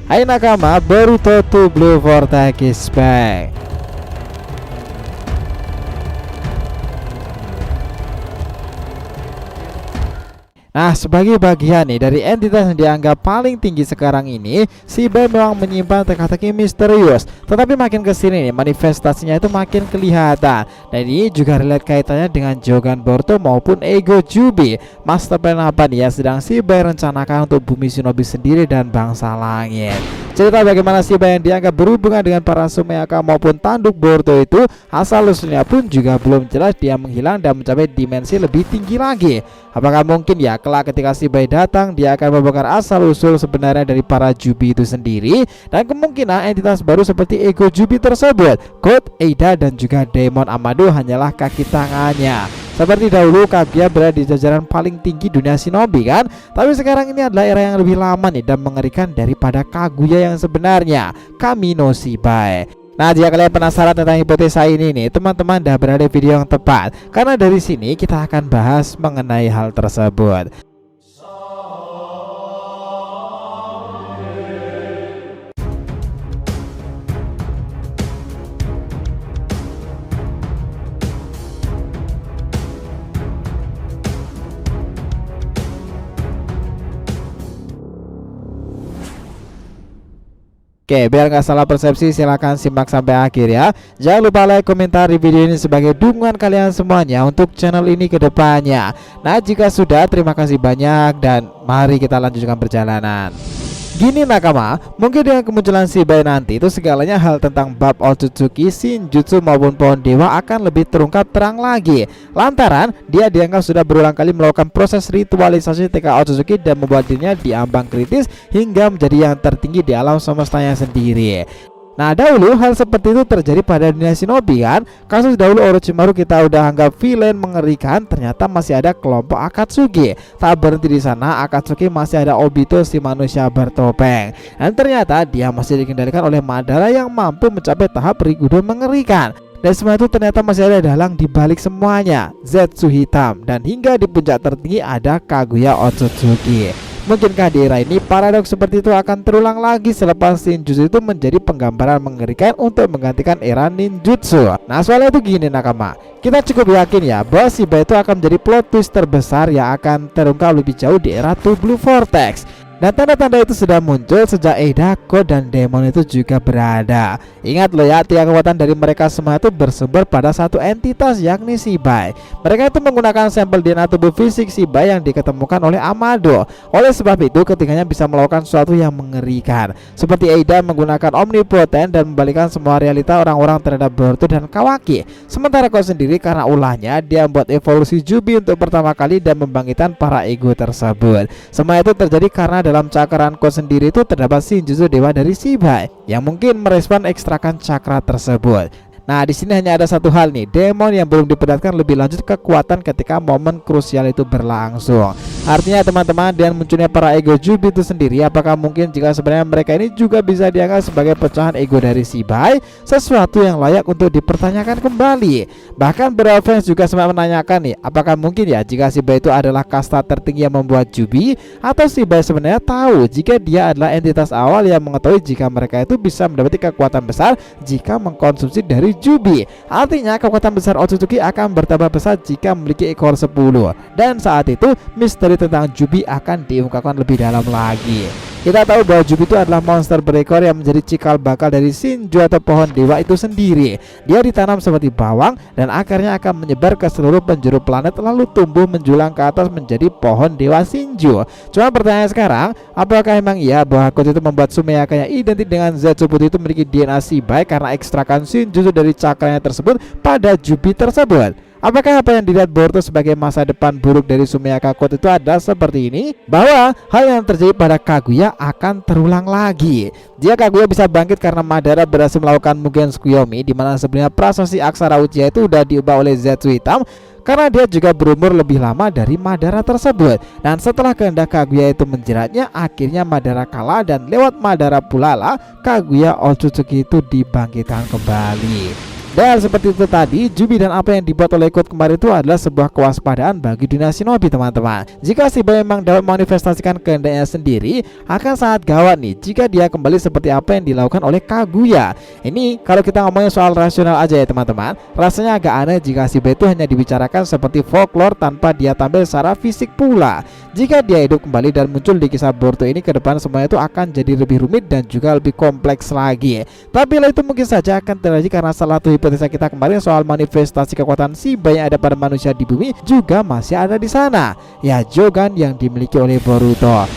Hai nakama, Boruto to Blue Vortex is back. Nah, sebagai bagian nih dari entitas yang dianggap paling tinggi sekarang ini, Shibai memang menyimpan teka-teki misterius. Tetapi makin kesini nih, manifestasinya itu makin kelihatan. Dan ini juga relate kaitannya dengan Jogan Boruto maupun Ego Jubi. Master plan apa nih yang sedang Shibai rencanakan untuk bumi shinobi sendiri dan bangsa langit. Cerita bagaimana Shibai yang dianggap berhubungan dengan para Sumeyaka maupun tanduk Boruto itu asal-usulnya pun juga belum jelas. Dia menghilang dan mencapai dimensi lebih tinggi lagi. Apakah mungkin ya kelak ketika Shibai datang dia akan membongkar asal-usul sebenarnya dari para Jubi itu sendiri, dan kemungkinan entitas baru seperti Ego Jubi tersebut, God, Eida dan juga Demon Amado hanyalah kaki tangannya. Seperti dahulu Kaguya berada di jajaran paling tinggi dunia shinobi kan, tapi sekarang ini adalah era yang lebih lama nih dan mengerikan daripada Kaguya yang sebenarnya, Kami no Shibai. Nah, jika kalian penasaran tentang hipotesa ini nih, teman-teman dah berada di video yang tepat, karena dari sini kita akan bahas mengenai hal tersebut. Oke, biar nggak salah persepsi silahkan simak sampai akhir ya. Jangan lupa like, komentar di video ini sebagai dukungan kalian semuanya untuk channel ini ke depannya. Nah, jika sudah, terima kasih banyak dan mari kita lanjutkan perjalanan. Gini nakama, mungkin dengan kemunculan Shibai nanti itu segalanya hal tentang bab Otsutsuki, Shinjutsu maupun pohon dewa akan lebih terungkap terang lagi. Lantaran dia dianggap sudah berulang kali melakukan proses ritualisasi TK Otsutsuki dan membuat dirinya diambang kritis hingga menjadi yang tertinggi di alam semestanya sendiri. Nah, dahulu hal seperti itu terjadi pada dunia shinobi kan. Kasus dahulu Orochimaru kita udah anggap villain mengerikan, ternyata masih ada kelompok Akatsuki. Tak berhenti di sana, Akatsuki masih ada Obito si manusia bertopeng. Dan ternyata dia masih dikendalikan oleh Madara yang mampu mencapai tahap Rikudo mengerikan. Dan semua itu ternyata masih ada dalang di balik semuanya, Zetsu hitam, dan hingga di puncak tertinggi ada Kaguya Otsutsuki. Mungkinkah di era ini paradoks seperti itu akan terulang lagi selepas Shinjutsu itu menjadi penggambaran mengerikan untuk menggantikan era ninjutsu? Nah, soalnya itu gini nakama, kita cukup yakin ya bahwa Shibai itu akan menjadi plot twist terbesar yang akan terungkap lebih jauh di era Two Blue Vortex. Dan tanda-tanda itu sudah muncul sejak Eida, God, dan Demon itu juga berada. Ingat loh ya, tiang kekuatan dari mereka semua itu bersumber pada satu entitas yakni Shibai. Mereka itu menggunakan sampel DNA tubuh fisik Shibai yang diketemukan oleh Amado. Oleh sebab itu ketiganya bisa melakukan sesuatu yang mengerikan. Seperti Eida menggunakan omnipoten dan membalikkan semua realita orang-orang terhadap Boruto dan Kawaki. Sementara God sendiri karena ulahnya dia membuat evolusi Jubi untuk pertama kali dan membangkitkan para ego tersebut. Semua itu terjadi karena dalam cakaran God sendiri itu terdapat Shinjutsu dewa dari Shibai yang mungkin merespon ekstrakan cakra tersebut. Nah, di sini hanya ada satu hal nih, Demon yang belum diperlihatkan lebih lanjut kekuatan ketika momen krusial itu berlangsung. Artinya teman-teman, dengan munculnya para ego Jubi itu sendiri, apakah mungkin jika sebenarnya mereka ini juga bisa dianggap sebagai pecahan ego dari Shibai, sesuatu yang layak untuk dipertanyakan kembali. Bahkan beberapa fans juga sempat menanyakan nih, apakah mungkin ya jika Shibai itu adalah kasta tertinggi yang membuat Jubi, atau Shibai sebenarnya tahu jika dia adalah entitas awal yang mengetahui jika mereka itu bisa mendapati kekuatan besar jika mengkonsumsi dari Jubi. Artinya kekuatan besar Otsutsuki akan bertambah besar jika memiliki ekor 10. Dan saat itu misteri tentang Jubi akan diungkapkan lebih dalam lagi. Kita tahu bahwa Jubi itu adalah monster berekor yang menjadi cikal bakal dari Shinju atau pohon dewa itu sendiri. Dia ditanam seperti bawang dan akarnya akan menyebar ke seluruh penjuru planet lalu tumbuh menjulang ke atas menjadi pohon dewa Shinju. Cuma pertanyaan sekarang, apakah emang iya bahwa God itu membuat Sumeyaka yang identik dengan Zetsu putih itu memiliki DNA Shibai karena ekstrakan Shinjutsu dari cakranya tersebut pada Jubi tersebut? Apakah apa yang dilihat Boruto sebagai masa depan buruk dari Sumeyaka God itu adalah seperti ini? Bahwa hal yang terjadi pada Kaguya akan terulang lagi. Jika Kaguya bisa bangkit karena Madara berhasil melakukan Mugen Tsukuyomi, di mana sebenarnya prasasti Aksara Uchiha itu sudah diubah oleh Zetsu hitam, karena dia juga berumur lebih lama dari Madara tersebut. Dan setelah kehendak Kaguya itu menjeratnya, akhirnya Madara kalah dan lewat Madara pula lah Kaguya Otsutsuki itu dibangkitkan kembali. Dan seperti itu tadi, Jubi dan apa yang dibuat oleh Quote kemarin itu adalah sebuah kewaspadaan bagi dunia shinobi teman-teman. Jika Shiba memang dapat manifestasikan kehendaknya sendiri, akan sangat gawat nih jika dia kembali seperti apa yang dilakukan oleh Kaguya. Ini kalau kita ngomongin soal rasional aja ya teman-teman, rasanya agak aneh jika Shiba itu hanya dibicarakan seperti folklore tanpa dia tampil secara fisik pula. Jika dia hidup kembali dan muncul di kisah Boruto ini ke depan, semuanya itu akan jadi lebih rumit dan juga lebih kompleks lagi. Tapi itu mungkin saja akan terjadi karena salah satu hipotesa kita kemarin soal manifestasi kekuatan Shiba yang ada pada manusia di bumi juga masih ada di sana, ya Jogan yang dimiliki oleh Boruto.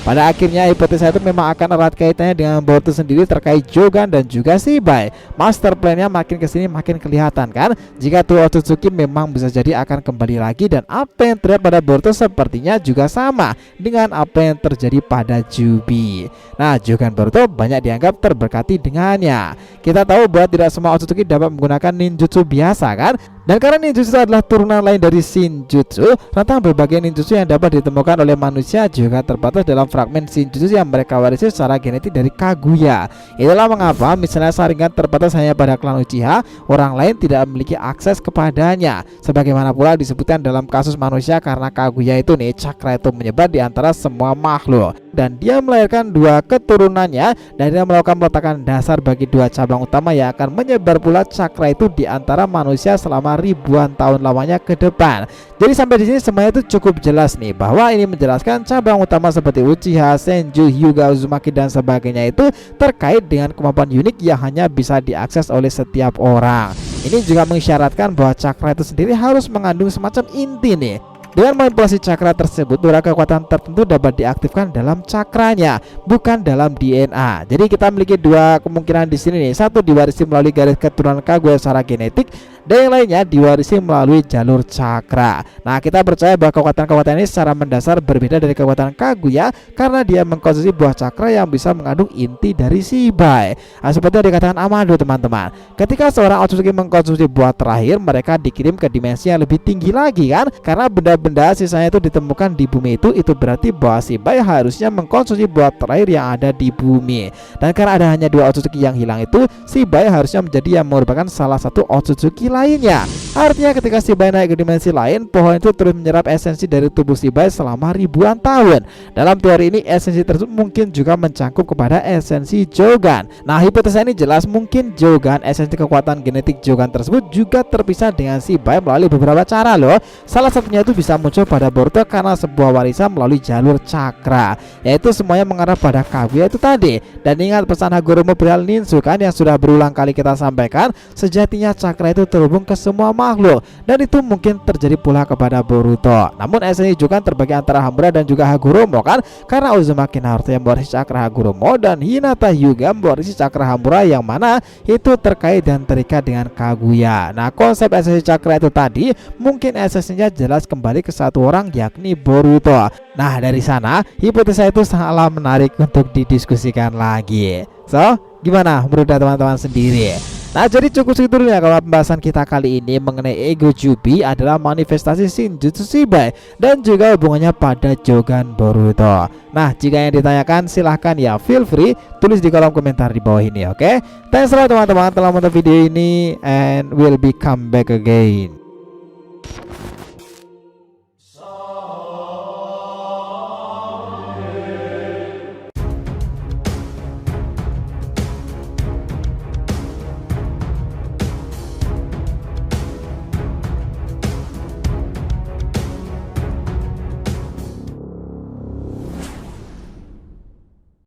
Pada akhirnya hipotesa itu memang akan erat kaitannya dengan Boruto sendiri terkait Jogan dan juga Shiba. Master plan-nya makin kesini makin kelihatan kan, jika tuh Otsutsuki memang bisa jadi akan kembali lagi, dan apa yang terjadi pada Boruto sepertinya juga sama dengan apa yang terjadi pada Jubi. Nah, Jogan Boruto banyak dianggap terberkati dengannya. Kita tahu bahwa tidak semua Otsutsuki dapat menggunakan ninjutsu biasa kan, dan karena ninjutsu adalah turunan lain dari Shinjutsu, rentang berbagai ninjutsu yang dapat ditemukan oleh manusia juga terbatas dalam fragmen Shinjutsu yang mereka warisi secara genetik dari Kaguya. Itulah mengapa misalnya Sharingan terbatas hanya pada klan Uchiha, orang lain tidak memiliki akses kepadanya. Sebagaimana pula disebutkan dalam kasus manusia, karena Kaguya itu nih, cakra itu menyebar di antara semua makhluk, dan dia melahirkan dua keturunannya, dan dia melakukan peletakan dasar bagi dua cabang utama yang akan menyebar pula cakra itu di antara manusia selama ribuan tahun lamanya ke depan. Jadi sampai di sini semuanya itu cukup jelas nih, bahwa ini menjelaskan cabang utama seperti Uchiha, Senju, Hyuga, Uzumaki dan sebagainya itu terkait dengan kemampuan unik yang hanya bisa diakses oleh setiap orang. Ini juga mengisyaratkan bahwa cakra itu sendiri harus mengandung semacam inti nih. Dengan manipulasi cakra tersebut, beberapa kekuatan tertentu dapat diaktifkan dalam cakranya, bukan dalam DNA. Jadi kita memiliki dua kemungkinan di sini nih. Satu diwarisi melalui garis keturunan Kaguya secara genetik, dan yang lainnya diwarisi melalui jalur cakra. Nah, kita percaya bahwa kekuatan-kekuatan ini secara mendasar berbeda dari kekuatan Kaguya karena dia mengkonsumsi buah cakra yang bisa mengandung inti dari Shiba. Nah, seperti yang dikatakan Amado teman-teman, ketika seorang Otsutsuki mengkonsumsi buah terakhir, mereka dikirim ke dimensi yang lebih tinggi lagi kan, karena benda sisanya itu ditemukan di bumi itu berarti bahwa Shiba harusnya mengkonsumsi buah terakhir yang ada di bumi. Dan karena ada hanya dua Otsutsuki yang hilang itu, Shiba harusnya menjadi yang merupakan salah satu Otsutsuki lainnya. Artinya ketika Shiba naik ke dimensi lain, pohon itu terus menyerap esensi dari tubuh Shiba selama ribuan tahun. Dalam teori ini, esensi tersebut mungkin juga mencangkup kepada esensi Jogan. Nah, hipotesa ini jelas mungkin Jogan, esensi kekuatan genetik Jogan tersebut juga terpisah dengan Shiba melalui beberapa cara loh. Salah satunya itu bisa muncul pada Boruto karena sebuah warisan melalui jalur cakra, yaitu semuanya mengarah pada Kaguya itu tadi. Dan ingat pesan Hagoromo perihal ninsu kan, yang sudah berulang kali kita sampaikan, sejatinya cakra itu terhubung ke semua makhluk, dan itu mungkin terjadi pula kepada Boruto. Namun esensi juga terbagi antara Hamura dan juga Hagoromo kan, karena Uzumaki Naruto yang mewarisi cakra Hagoromo dan Hinata Hyuga mewarisi cakra Hamura, yang mana itu terkait dan terikat dengan Kaguya. Nah, konsep esensi cakra itu tadi mungkin esensinya jelas kembali ke satu orang, yakni Boruto. Nah, dari sana hipotesa itu sangatlah menarik untuk didiskusikan lagi. So, gimana menurut teman-teman sendiri? Nah, jadi cukup segitu dulu ya kalau pembahasan kita kali ini mengenai ego Jubi adalah manifestasi Shinjutsu Shiba dan juga hubungannya pada Jogan Boruto. Nah, jika yang ditanyakan silahkan ya feel free tulis di kolom komentar di bawah ini, oke? Thanks teman-teman telah menonton video ini, and we'll be come back again.